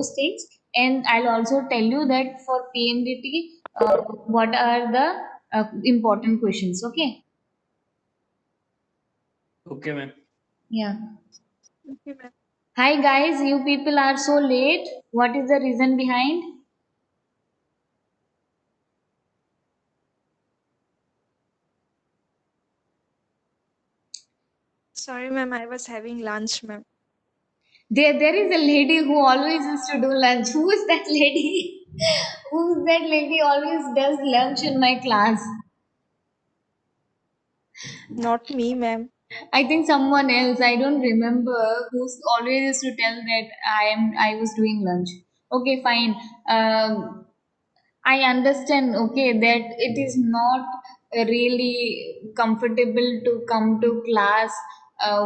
those things, and I'll also tell you that for PMDT, what are the important questions. Okay. Okay, ma'am. Yeah. Okay, ma'am. Hi guys, you people are so late. What is the reason behind? Sorry, ma'am. I was having lunch, ma'am. There is a lady who always used to do lunch. Who is that lady? Who is that lady always does lunch in my class? Not me, ma'am. I think someone else. I don't remember who's always used to tell that I was doing lunch. Okay, fine. I understand, okay, that it is not really comfortable to come to class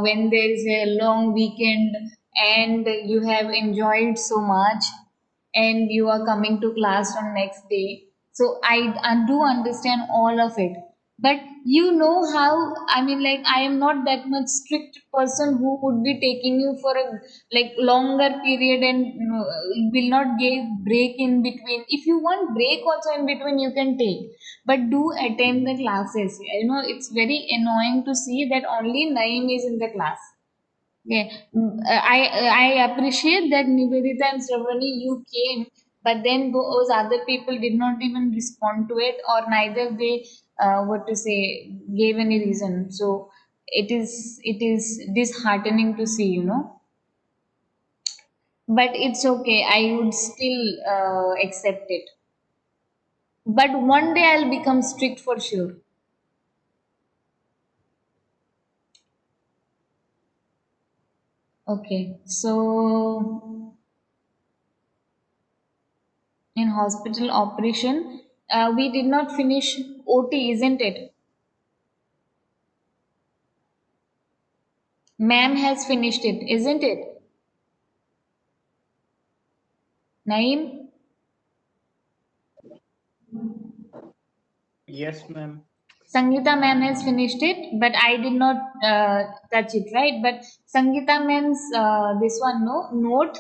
when there is a long weekend and you have enjoyed so much and you are coming to class on next day. So I do understand all of it. But you know how, I mean, like, I am not that much strict person who would be taking you for a like longer period and will not give break in between. If you want break also in between, you can take, but do attend the classes. You know, it's very annoying to see that only Naeem is in the class. Yeah, I appreciate that Nivedita and Shravani you came, but then those other people did not even respond to it, or neither they what to say gave any reason. So it is disheartening to see, you know. But it's okay. I would still accept it. But one day I'll become strict for sure. Okay, so in hospital operation, we did not finish OT, isn't it? Ma'am has finished it, isn't it? Naeem? Yes, ma'am. Sangeeta ma'am has finished it, but I did not touch it, right? But Sangeeta ma'am's this one, no note.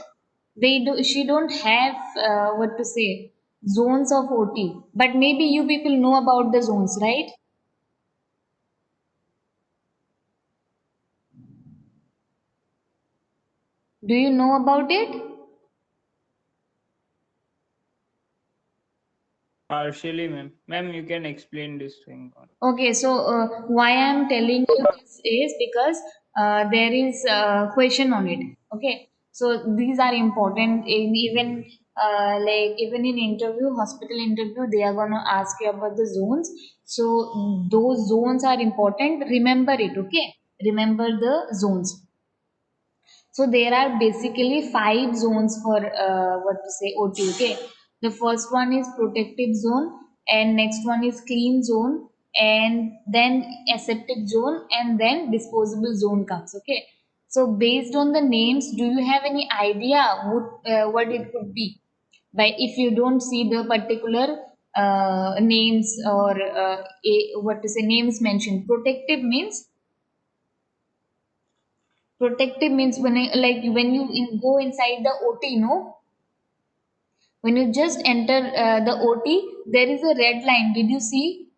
She don't have what to say zones of OT, but maybe you people know about the zones, right? Do you know about it? Partially, ma'am. Ma'am, you can explain this thing. Okay, so why I'm telling you this is because there is a question on it. Okay, so these are important. Even like even in interview, hospital interview, they are gonna ask you about the zones. So those zones are important. Remember it. Okay, remember the zones. So there are basically five zones for what to say OT. Okay, the first one is protective zone, and next one is clean zone, and then aseptic zone, and then disposable zone comes. Okay, so based on the names, do you have any idea what it could be? By if you don't see the particular names or what to say names mentioned, protective means protective means when like when you go inside the OT, no, when you just enter the OT, there is a red line. Did you see?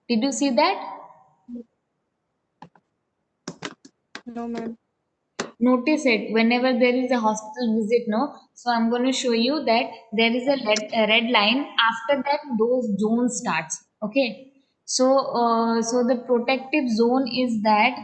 Did you see that? No, ma'am. Notice it whenever there is a hospital visit, no. So I'm going to show you that there is a red line. After that, those zones starts. Okay. So so the protective zone is that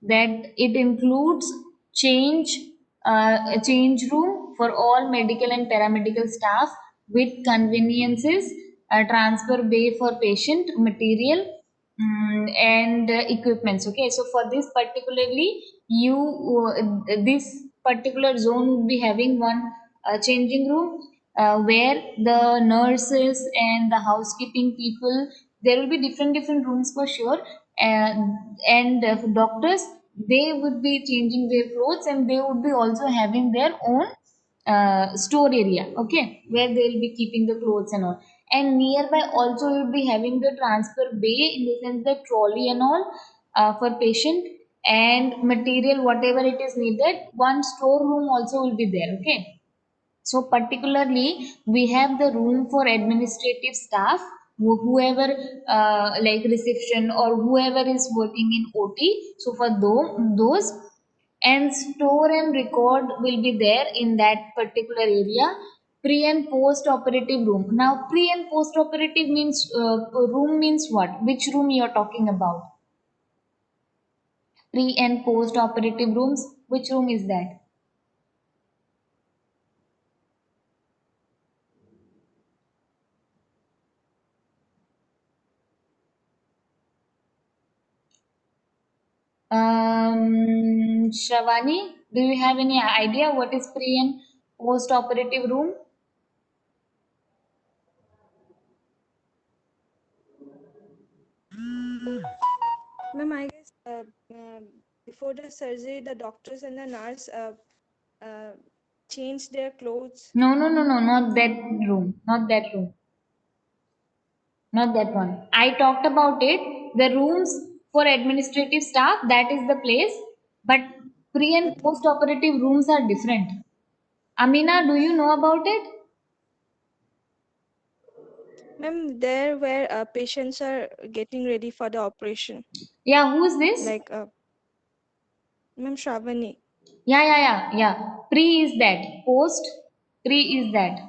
it includes change a change room for all medical and paramedical staff with conveniences, a transfer bay for patient material, and equipments. Okay, so for this particularly, you this particular zone would be having one changing room where the nurses and the housekeeping people, there will be different rooms for sure, and for doctors, they would be changing their clothes, and they would be also having their own store area, okay, where they'll be keeping the clothes and all. And nearby also you'll be having the transfer bay, in the sense the trolley and all for patient. and material whatever it is needed. One storeroom also will be there. Okay, so particularly we have the room for administrative staff, whoever like reception or whoever is working in OT. So for those, and store and record will be there in that particular area. Pre and post operative room. Now pre and post operative means room means what? Which room you are talking about? Pre and post operative rooms. Which room is that? Shravani, do you have any idea what is pre and post operative room? Ma'am, I guess before the surgery, the doctors and the nurse uh, changed their clothes. No, no, no, no, not that room, not that room, not that one. I talked about it. The rooms for administrative staff, that is the place, but pre and But post operative rooms are different. Amina, do you know about it? ma'am, there where patients are getting ready for the operation, Yeah, who is this? like ma'am Shravani. Yeah. Pre is that. Post, pre is that.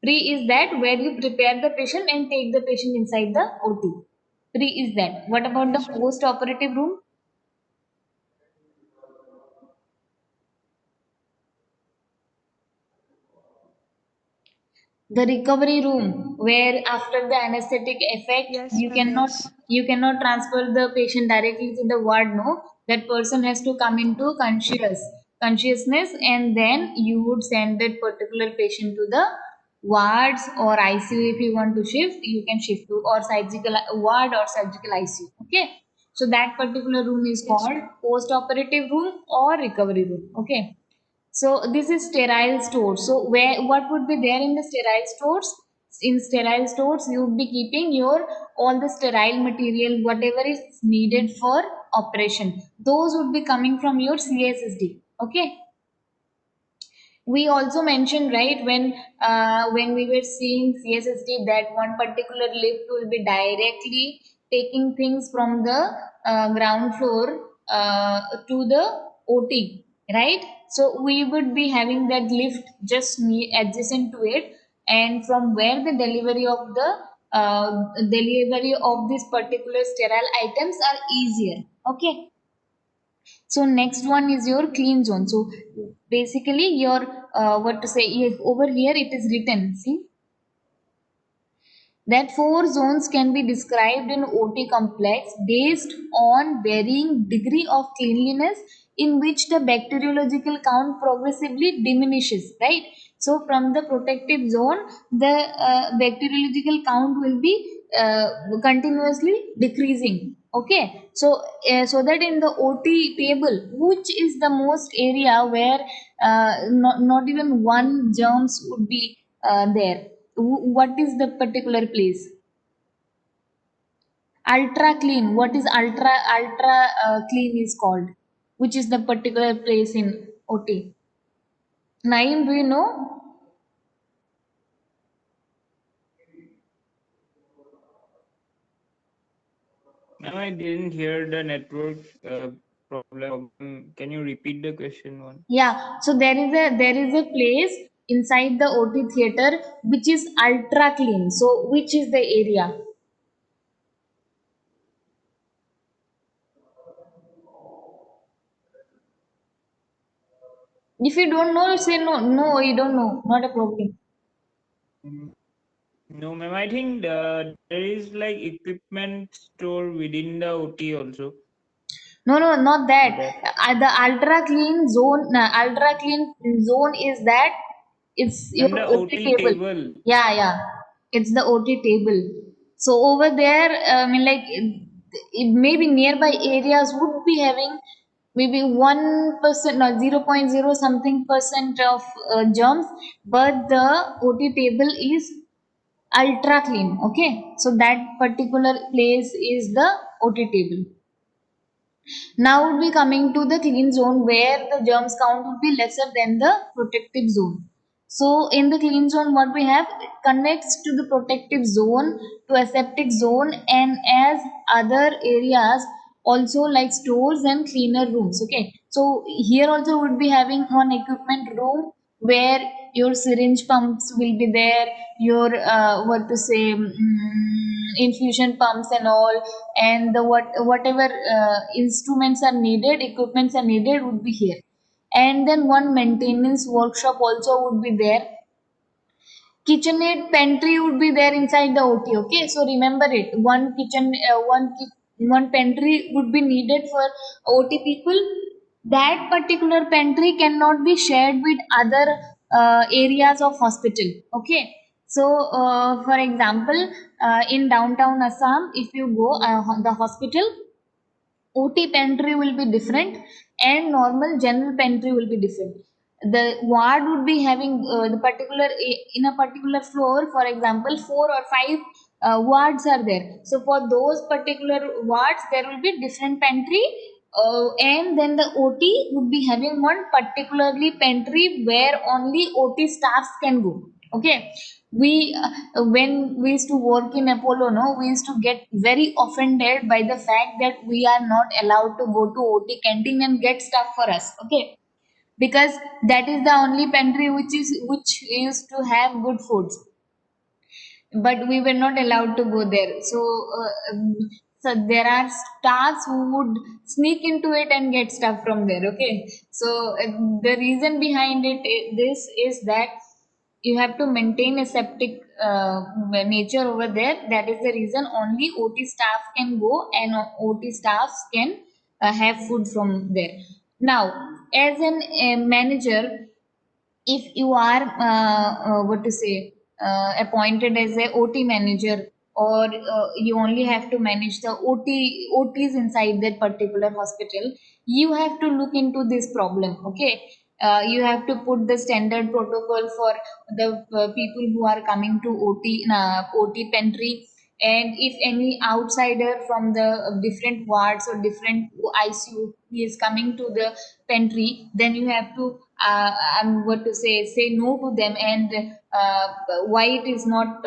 Pre is that where you prepare the patient and take the patient inside the OT. Pre is that. What about the Yes, ma'am. post operative room? The recovery room where after the anesthetic effect Yes, ma'am. Yes. you cannot transfer the patient directly to the ward. No, that person has to come into consciousness, and then you would send that particular patient to the wards or ICU. If you want to shift, you can shift to or surgical ward or surgical ICU. Okay, so that particular room is Yes, called ma'am. post operative room or recovery room. Okay, so this is sterile stores. So where what would be there in the sterile stores? In sterile stores, you would be keeping your all the sterile material, whatever is needed for operation. Those would be coming from your CSSD. Okay, we also mentioned, right, when we were seeing CSSD, that one particular lift will be directly taking things from the ground floor to the OT, right? So we would be having that lift just adjacent to it, and from where the delivery of these particular sterile items are easier. Okay, so next one is your clean zone. So basically your what to say, over here it is written, see, that four zones can be described in OT complex based on varying degree of cleanliness in which the bacteriological count progressively diminishes, right? So from the protective zone, the bacteriological count will be continuously decreasing. Okay, so so that in the OT table, which is the most area where not even one germs would be there, what is the particular place? Ultra clean. What is ultra clean is called? Which is the particular place in OT? Naim, do you know? Now I didn't hear the network problem. Can you repeat the question one? Yeah. So there is a place inside the OT theater which is ultra clean. So which is the area? If you don't know, say no. No, you don't know. Not a problem. Mm, No, ma'am. I think there is like equipment store within the OT also. No, no, not that. That The ultra clean zone is that it's your and the OT OT table. table. Yeah. It's the OT table. So over there, I mean, like it maybe nearby areas would be having maybe 1% or 0.0 something percent of germs, but the OT table is ultra clean. Okay, so that particular place is the OT table. Now we'll be coming to the clean zone where the germs count will be lesser than the protective zone. So in the clean zone, what we have, it connects to the protective zone, to aseptic zone, and as other areas also like stores and cleaner rooms. Okay, so here also would be having one equipment room where your syringe pumps will be there, your what to say, infusion pumps and all, and the whatever instruments are needed, equipments are needed would be here. And then one maintenance workshop also would be there. KitchenAid pantry would be there inside the OT. Okay, so remember it. One pantry would be needed for OT people. That particular pantry cannot be shared with other areas of hospital. Okay, so for example, in downtown Assam, if you go the hospital, OT pantry will be different and normal general pantry will be different. The ward would be having the particular in a particular floor, for example, four or five wards are there. So for those particular wards, there will be different pantry, and then the OT would be having one particularly pantry where only OT staffs can go. Okay, we when we used to work in Apollo, no, we used to get very offended by the fact that we are not allowed to go to OT canteen and get stuff for us. Okay, because that is the only pantry which used to have good foods, but we were not allowed to go there. So there are staffs who would sneak into it and get stuff from there. Okay, so the reason behind this is that you have to maintain a septic nature over there. That is the reason only OT staff can go, and OT staffs can have food from there. Now, as an manager, if you are what to say, appointed as a OT manager, or you only have to manage the OTs inside that particular hospital, you have to look into this problem. Okay, you have to put the standard protocol for the people who are coming to OT pantry. And if any outsider from the different wards or different ICU is coming to the pantry, then you have to what to say no to them, and why it is not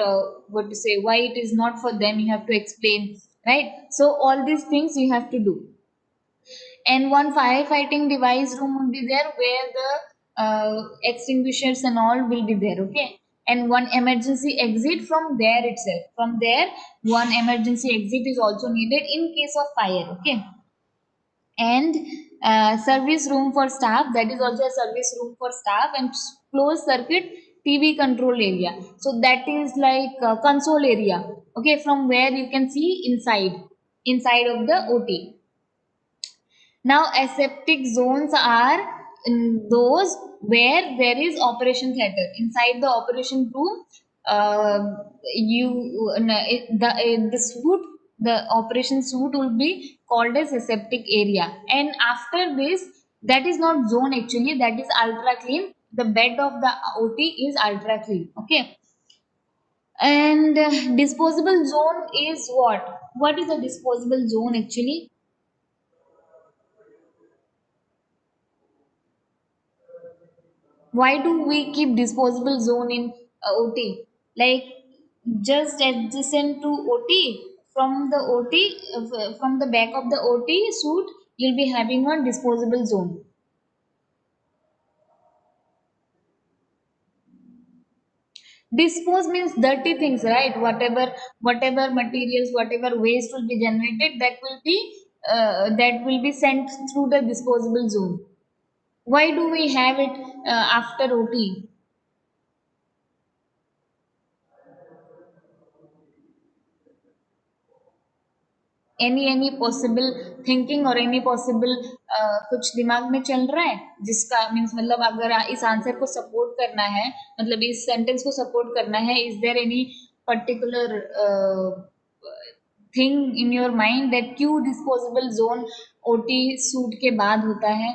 what to say, why it is not for them, you have to explain, right? So all these things you have to do. And one firefighting device room will be there where the extinguishers and all will be there. Okay, and one emergency exit from there itself, from there one emergency exit is also needed in case of fire. Okay, and service room for staff, that is also a service room for staff, and closed circuit TV control area, so that is like console area. Okay, from where you can see inside of the OT. Now, aseptic zones are those where there is operation theater. Inside the operation room, the suite, the operation suite will be called as aseptic area. And after this, that is not zone actually, that is ultra clean. The bed of the OT is ultra clean. Okay. And disposable zone is what? What is a disposable zone actually? Why do we keep disposable zone in OT? Like just adjacent to OT, from the OT, from the back of the OT suit, you'll be having one disposable zone. Dispose means dirty things, right? Whatever materials, whatever waste will be generated, that will be sent through the disposable zone. Why do we have it after OT? Any possible thinking और any possible कुछ दिमाग में चल रहा है जिसका means, मतलब अगर इस आंसर को सपोर्ट करना है, मतलब इस सेंटेंस को सपोर्ट करना है, is there any particular thing in your mind that क्यों डिस्पोजेबल जोन ओटी सूट के बाद होता है?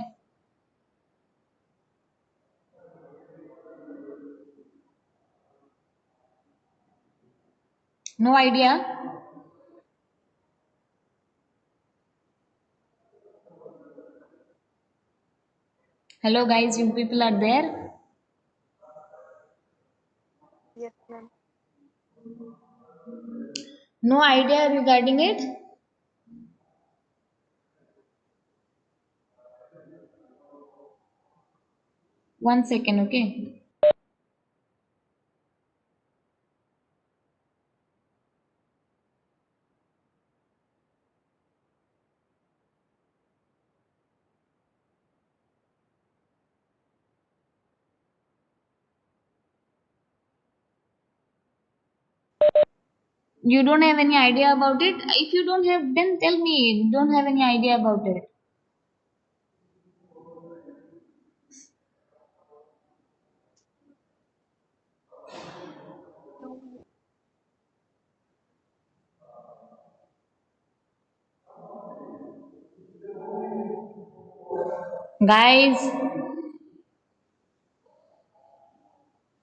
No idea. Hello, guys, you people are there? Yes, ma'am. No idea regarding it? One second, okay? You don't have any idea about it? If you don't have, then tell me. Don't have any idea about it. No, Guys,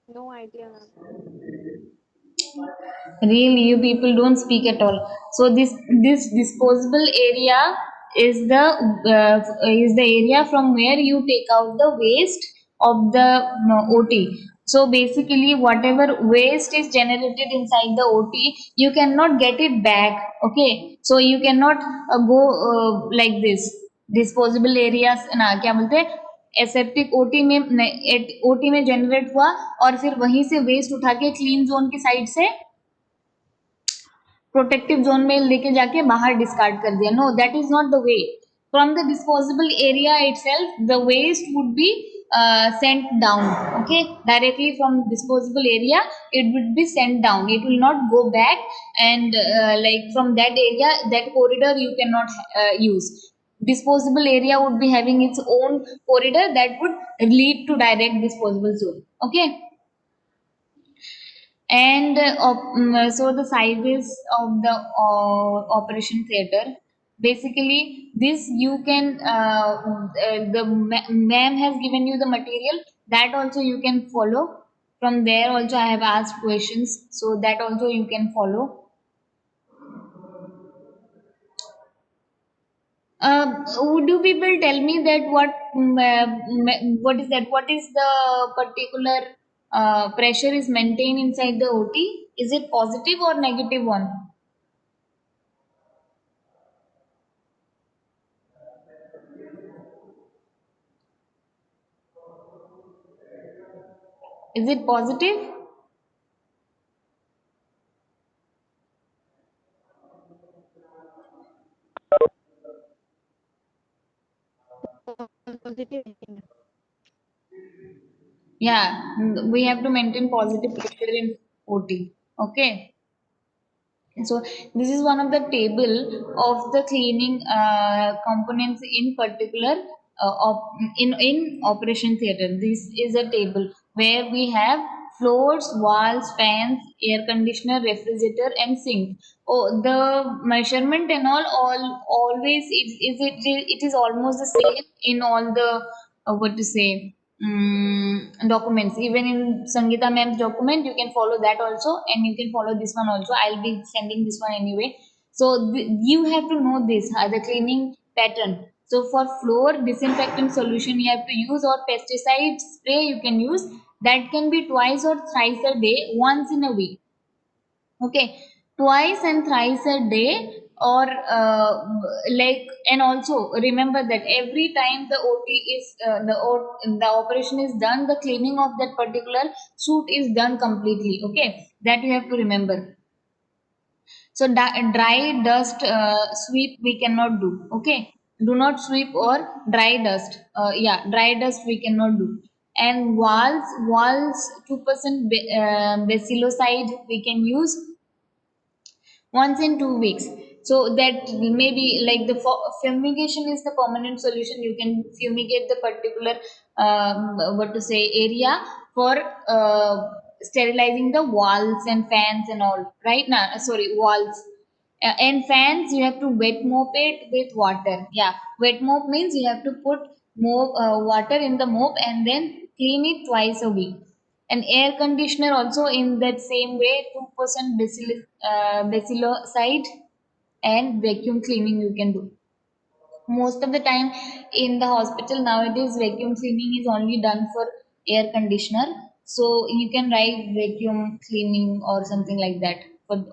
no idea, ma'am. really, you people don't speak at all. So this disposable area is the area from where you take out the waste of the OT. So basically, whatever waste is generated inside the OT, you cannot get it back. Okay, so you cannot go like this. Disposable areas ना क्या बोलते हैं aseptic OT में generate हुआ और फिर वहीं से वेस्ट उठा के क्लीन जोन की साइड से प्रोटेक्टिव जोन में लेके जाके बाहर डिस्कार्ड कर दिया no that is not the way from the disposable area itself the waste would be sent down okay directly from disposable area it would be sent down it will not go back and like from that area that corridor you cannot use disposable area would be having its own corridor that would lead to direct disposable zone okay and so the sizes of the operation theater basically this you can the ma'am has given you the material that also you can follow from there also I have asked questions so that also you can follow would you people tell me that what is that what is the particular pressure is maintained inside the OT is it positive or negative one. Is it positive? Positive, I think. Yeah, we have to maintain positive pressure in OT. Okay. So this is one of the table of the cleaning components in particular in operation theater. This is a table where we have floors, walls, fans, air conditioner, refrigerator, and sink. Oh, the measurement and all always it is almost the same in all the what to say documents even in Sangeeta ma'am's document you can follow that also and you can follow this one also I'll be sending this one anyway so you have to know this the cleaning pattern so for floor disinfectant solution you have to use or pesticide spray you can use that can be twice or thrice a day once in a week okay twice and thrice a day or like and also remember that every time the ot is the operation is done the cleaning of that particular suit is done completely okay that you have to remember so dry dust sweep we cannot do okay do not sweep or dry dust yeah dry dust we cannot do and walls 2% bacillocide we can use once in 2 weeks so that maybe like the fumigation is the permanent solution you can fumigate the particular what to say area for sterilizing the walls and fans and all right now sorry walls and fans you have to wet mop it with water yeah wet mop means you have to put more water in the mop and then clean it twice a week an air conditioner also in that same way 2% bacillocide and vacuum cleaning you can do Most of the time in the hospital nowadays, vacuum cleaning is only done for air conditioner. So you can write vacuum cleaning or something like that for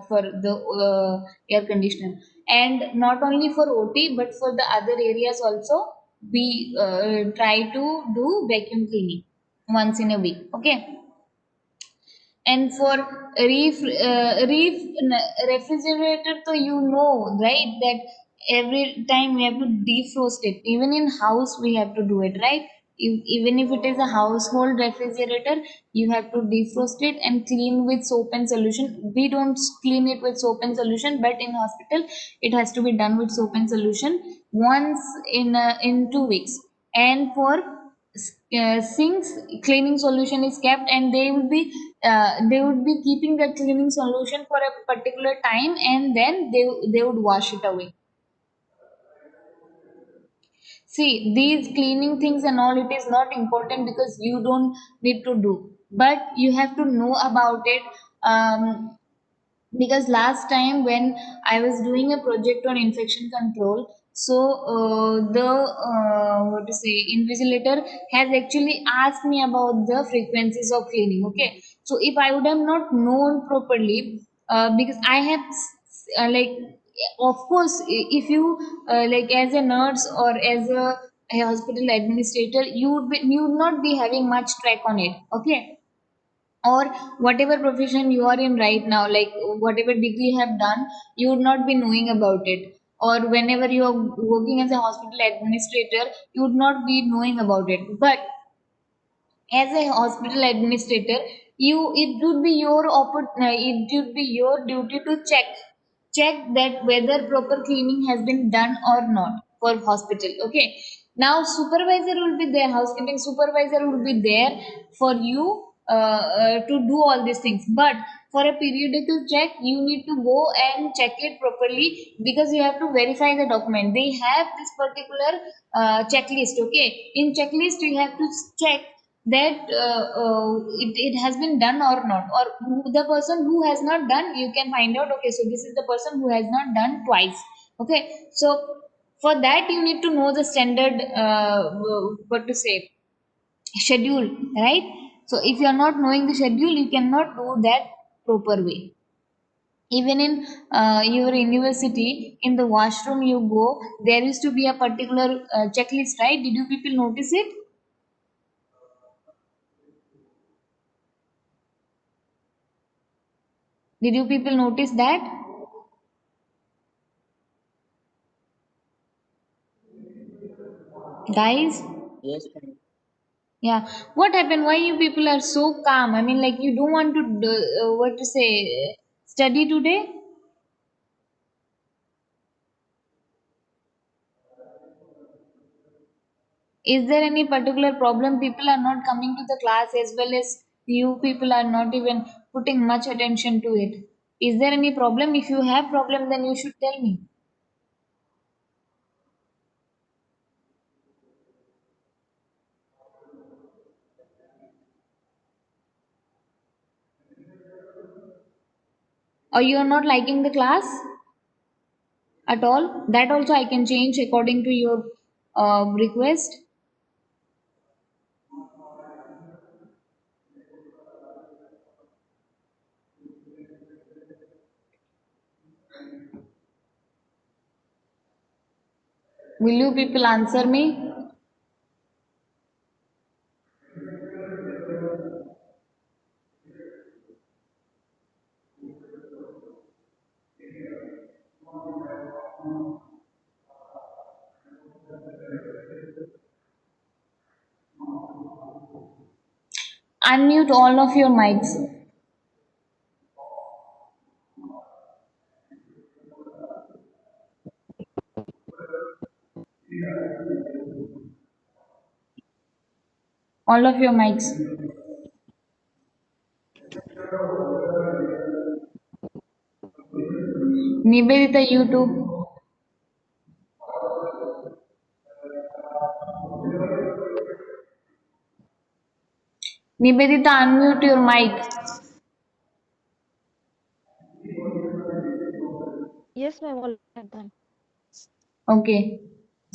for the air conditioner. And not only for OT but for the other areas also, we try to do vacuum cleaning once in a week. Okay. And for refrigerator, so you know, right, that every time we have to defrost it. Even in house, we have to do it, right? Even if it is a household refrigerator, you have to defrost it and clean with soap and solution. We don't clean it with soap and solution, but in hospital, it has to be done with soap and solution once in 2 weeks. And for sinks, cleaning solution is kept, and they would be keeping that cleaning solution for a particular time, and then they would wash it away. See, these cleaning things and all, it is not important because you don't need to do, but you have to know about it. Because last time when I was doing a project on infection control, so the what to say, invigilator has actually asked me about the frequencies of cleaning. Okay, so if I would have not known properly, because I have like, of course, if you like as a nurse or as a hospital administrator, you would not be having much track on it. Okay, or whatever profession you are in right now, like whatever degree you have done, you would not be knowing about it. Or whenever you are working as a hospital administrator, you would not be knowing about it. But as a hospital administrator, you it would be your it would be your duty to check that whether proper cleaning has been done or not for hospital. Okay, now supervisor will be there, housekeeping supervisor will be there for you to do all these things. But for a periodical check, you need to go and check it properly, because you have to verify the document. They have this particular checklist. Okay, in checklist you have to check that it has been done or not, or the person who has not done, you can find out, okay, so this is the person who has not done twice. Okay, so for that you need to know the standard what to say, schedule, right? So if you are not knowing the schedule, you cannot do that proper way. Even in your university, in the washroom you go, there used to be a particular checklist, right? Did you people notice it? Did you people notice that, guys? Yes, ma'am. Yeah. What happened? Why you people are so calm? I mean, like, you don't want to do, what to say, study today? Is there any particular problem? People are not coming to the class, as well as you people are not even putting much attention to it. Is there any problem? If you have problem, then you should tell me. Or you are not liking the class at all? That also I can change according to your request. Will you people answer me? Unmute all of your mics. All of your mics. Nivedita, you too. Nivedita, unmute your mic. Yes, ma'am. All right, done. Okay.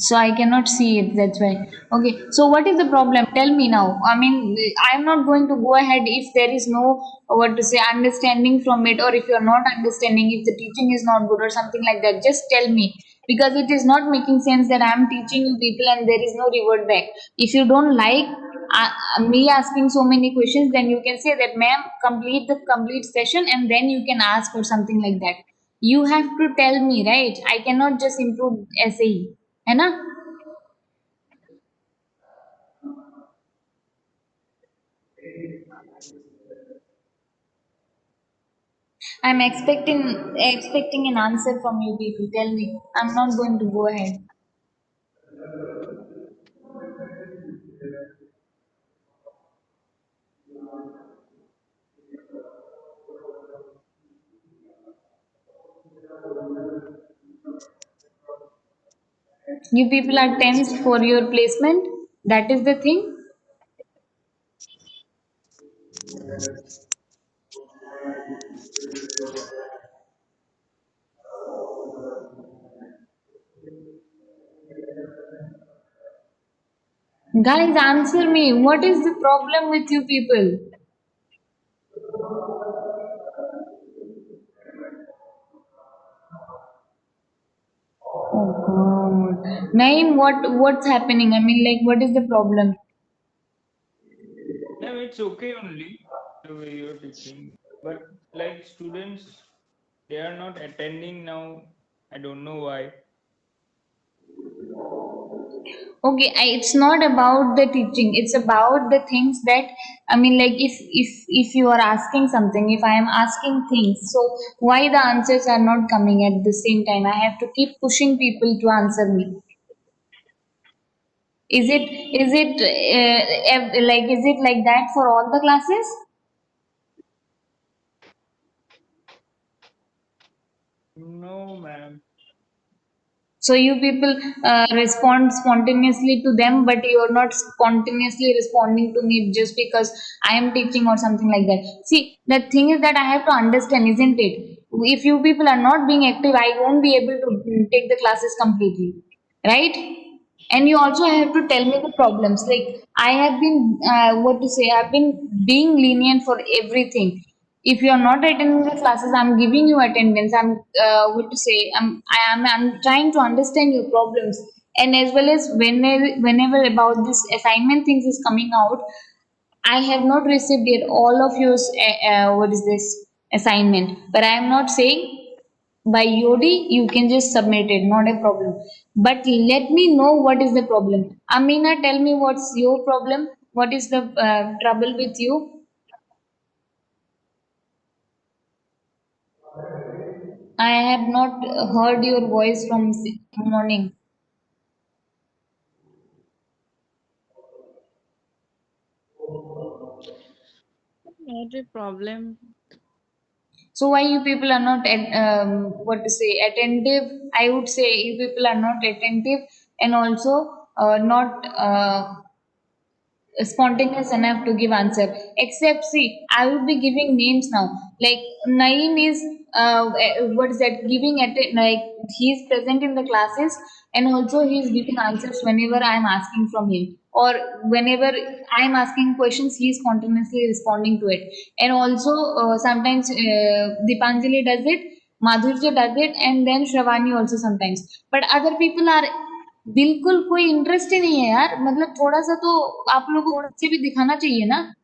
So I cannot see it, that's why. Okay. So what is the problem? Tell me now. I mean, I'm not going to go ahead if there is no, what to say, understanding from it, or if you're not understanding, if the teaching is not good or something like that. Just tell me. Because it is not making sense that I'm teaching you people and there is no reward back. If you don't like me asking so many questions, then you can say that, ma'am, complete the complete session and then you can ask or something like that. You have to tell me, right? I cannot just improve SAE. है ना? I'm expecting an answer from you people. Tell me. I'm not going to go ahead. You people are tense for your placement. That is the thing. Guys, answer me. What is the problem with you people? Oh God. Naim, what's happening? I mean, like, what is the problem? No, it's okay only the way you're teaching. But like students, they are not attending now. I don't know why. Okay, it's not about the teaching. It's about the things that, I mean, like, if you are asking something, if I am asking things, so why the answers are not coming at the same time? I have to keep pushing people to answer me. Is it like that for all the classes? No, ma'am. So you people respond spontaneously to them, but you're not spontaneously responding to me just because I am teaching or something like that. See, the thing is that I have to understand, isn't it? If you people are not being active, I won't be able to take the classes completely, right? And you also have to tell me the problems. Like I have been, what to say, I've been being lenient for everything. If you are not attending the classes, I'm giving you attendance. I'm, what to say, I'm trying to understand your problems. And as well as whenever about this assignment things is coming out, I have not received yet all of your, what is this assignment. But I am not saying by Yodi, you can just submit it, not a problem. But let me know what is the problem. Amina, tell me what's your problem. What is the trouble with you? I have not heard your voice from morning. Not a problem. So why you people are not what to say attentive? I would say you people are not attentive and also not spontaneous enough to give answer. Except, see, I would be giving names now. Like Naeem is what is that, giving at it, like he is present in the classes, and also he is giving answers whenever I am asking from him, or whenever I am asking questions, he is spontaneously responding to it. And also sometimes Dipanjali does it, Madhurja does it, and then Shravani also sometimes. But other people are बिल्कुल कोई interest ही नहीं है यार, मतलब थोड़ा सा तो आप लोगों को खुद से भी दिखाना चाहिए ना।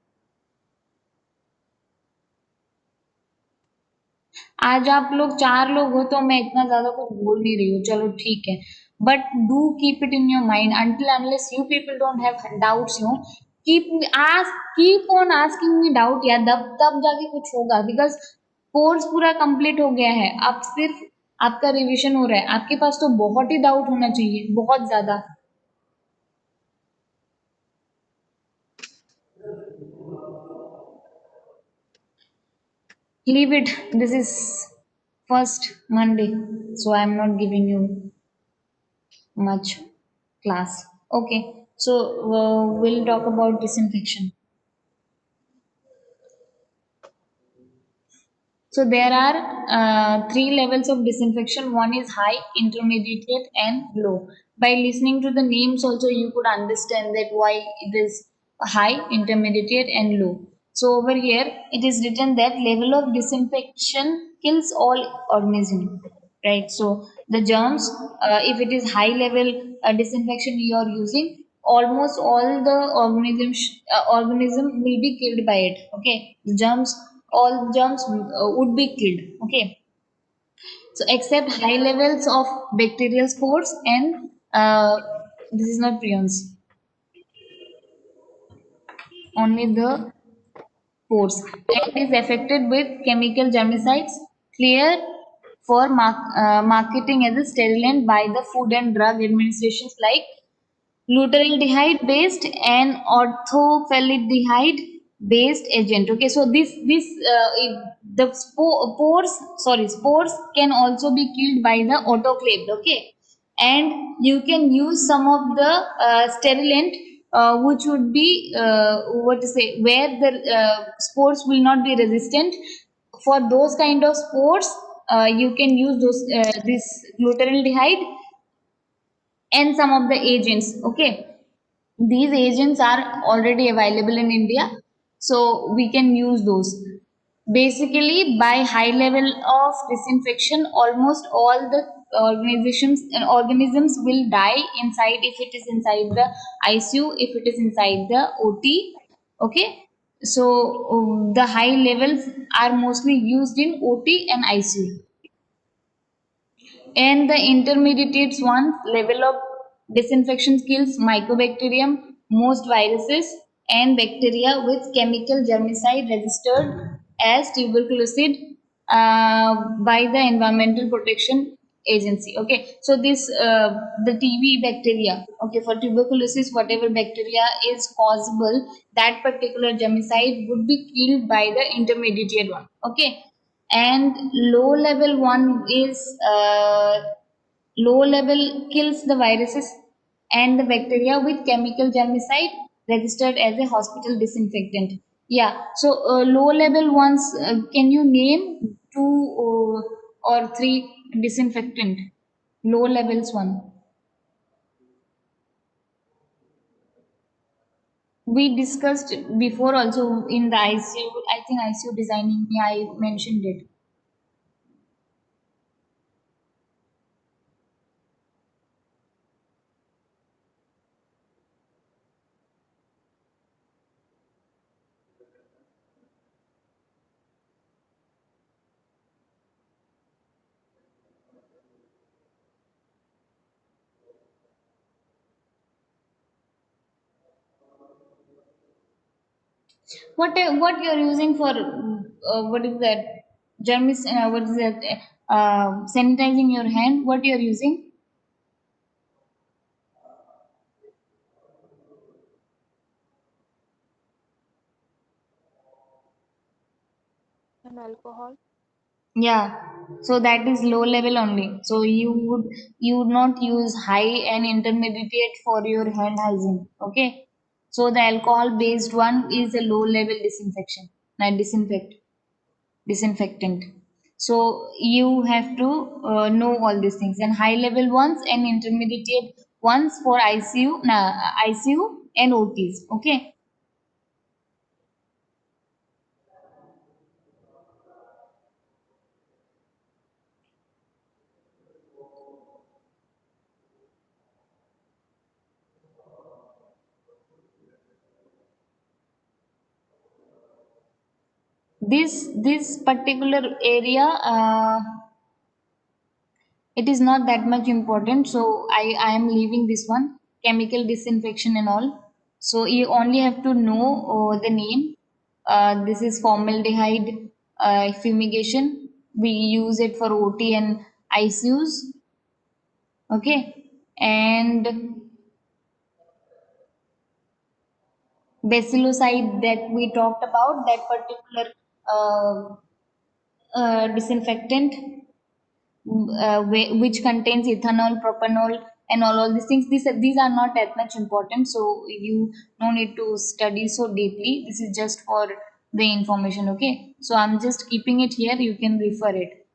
आज आप लोग चार लोग हो तो मैं इतना ज्यादा कुछ बोल नहीं रही हूँ, चलो ठीक है। But do keep it in your mind until unless you people don't have doubts, keep on asking me doubt यार, तब तब जाके कुछ होगा। बिकॉज कोर्स पूरा कंप्लीट हो गया है, अब सिर्फ आपका रिवीजन हो रहा है। आपके पास तो बहुत ही डाउट होना चाहिए, बहुत ज्यादा। Leave it. This is first Monday, so I'm not giving you much class. Okay, so we'll talk about disinfection. So there are three levels of disinfection. One is high, intermediate, and low. By listening to the names, also you could understand that why it is high, intermediate, and low. So over here, it is written that level of disinfection kills all organisms, right? So the germs, if it is high level disinfection you are using, almost all the organism will be killed by it. Okay, the germs, all germs would be killed. Okay, so except high levels of bacterial spores and this is not prions, only the pores, and is affected with chemical germicides, clear for marketing as a sterilant by the Food and Drug Administrations like glutaraldehyde based and orthophthaldehyde based agent. Okay, so the spores can also be killed by the autoclaved. Okay, and you can use some of the sterilant which would be what to say, where the spores will not be resistant. For those kind of spores, you can use this glutaraldehyde and some of the agents. Okay, these agents are already available in India, so we can use those. Basically, by high level of disinfection, almost all the organisms will die inside, if it is inside the ICU, if it is inside the OT. Okay, so the high levels are mostly used in OT and ICU. And the intermediate one level of disinfection kills mycobacterium, most viruses, and bacteria with chemical germicide registered as tuberculosis by the Environmental Protection Agency. Okay, so this the TB bacteria. Okay, for tuberculosis, whatever bacteria is causable, that particular germicide would be killed by the intermediate one. Okay, and low level one is low level kills the viruses and the bacteria with chemical germicide registered as a hospital disinfectant. Yeah, so low level ones, can you name two or three disinfectant, low levels one? We discussed before also in the ICU, I think ICU designing, yeah, I mentioned it. What you're using for what is that, germs, what is that, sanitizing your hand, what you're using? And alcohol. Yeah, so that is low level only, so you would not use high and intermediate for your hand hygiene. Okay, so the alcohol based one is a low level disinfection, not disinfectant. So you have to know all these things, and high level ones and intermediate ones for ICU, ICU and OTs. Okay, this particular area, it is not that much important, so I am leaving this one, chemical disinfection and all. So you only have to know the name. This is formaldehyde fumigation, we use it for OT and ICUs. Okay, and bacillocide that we talked about, that particular uh, disinfectant, which contains ethanol, propanol, and all these things. These are not that much important, so you no need to study so deeply. This is just for the information. Okay, so I'm just keeping it here, you can refer it.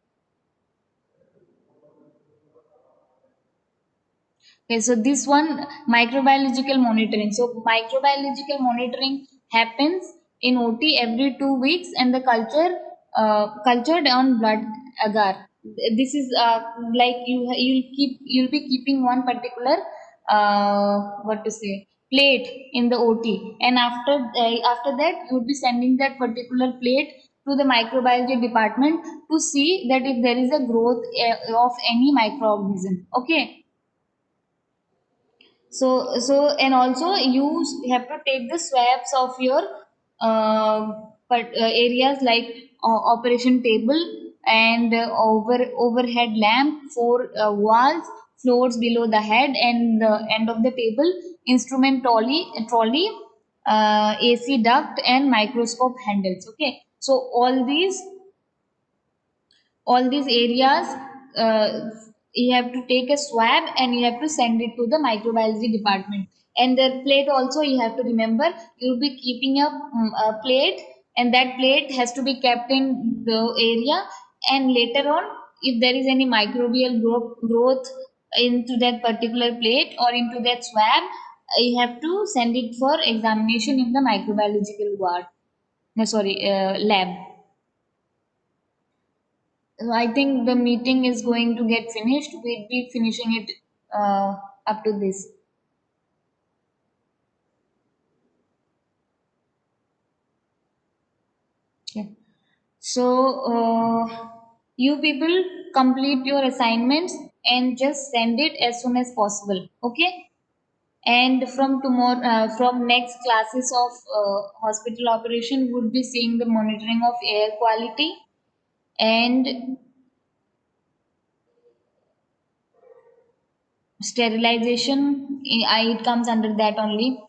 Okay, so this one, microbiological monitoring. So microbiological monitoring happens in OT every 2 weeks, and the cultured on blood agar. This is like you'll be keeping one particular what to say, plate in the OT, and after that you'll be sending that particular plate to the microbiology department to see that if there is a growth of any microorganism. Okay, and also you have to take the swabs of your areas like operation table and overhead lamp, four walls, floors below the head and the end of the table, instrument trolley, AC duct and microscope handles. Okay, so all these areas, uh, you have to take a swab and you have to send it to the microbiology department. And the plate also, you have to remember, you'll be keeping a plate, and that plate has to be kept in the area, and later on, if there is any microbial growth into that particular plate or into that swab, you have to send it for examination in the microbiological ward, no sorry, lab. So I think the meeting is going to get finished. We'll be finishing it up to this. Okay. So you people complete your assignments and just send it as soon as possible. Okay. And from tomorrow, from next classes of hospital operation, would be seeing the monitoring of air quality and sterilization. It comes under that only.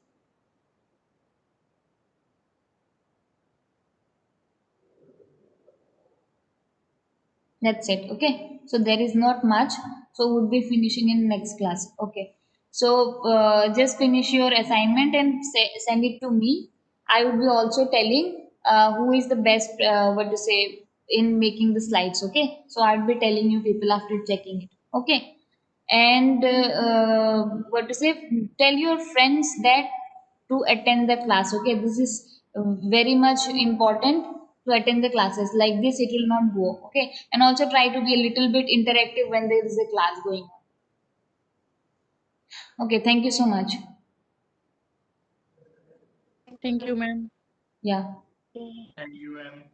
That's it. Okay. So there is not much. So we'll be finishing in next class. Okay. So just finish your assignment and send it to me. I would be also telling who is the best, what to say, in making the slides. Okay. So I'll be telling you people after checking it. Okay. And what to say, tell your friends that to attend the class. Okay, this is very much important to attend the classes. Like this it will not go. Okay, and also try to be a little bit interactive when there is a class going on. Okay, thank you so much. Thank you, ma'am. Yeah. Thank you, ma'am.